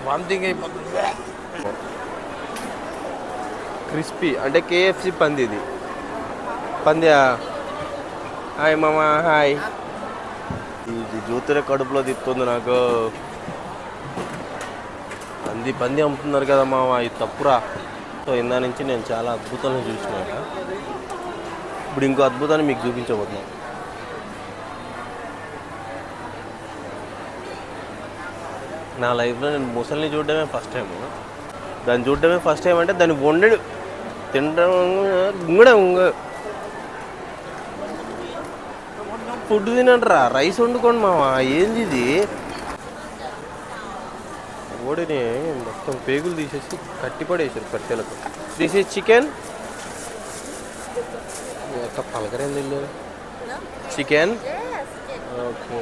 Vomiting అయిపోతుంది. Crispy అంటే KFC పంది ఇది. పంద్యా హాయ్ మామ హాయ్. ఇది జ్యోతిరే కడుపులో తిప్పుతుంది నాకు. పంది అమ్ముతున్నారు కదా మామ, ఇది తప్పురా. సో ఇందా నుంచి నేను చాలా అద్భుతాలను చూసినాక ఇప్పుడు ఇంకో అద్భుతాన్ని మీకు చూపించబోతున్నాను. నా లైఫ్లో నేను ముసలిని చూడడమే ఫస్ట్ టైం. దాన్ని చూడడమే ఫస్ట్ టైం అంటే దాన్ని వండడు తినడం కూడా ఫుడ్ తినంటారా, రైస్ వండుకోండి మామ. ఏంది ఇది? ఓడిని మొత్తం పేగులు తీసేసి కట్టిపడేసారు కట్టెలకు. This is chicken. పలకరేంది చికెన్. ఓకే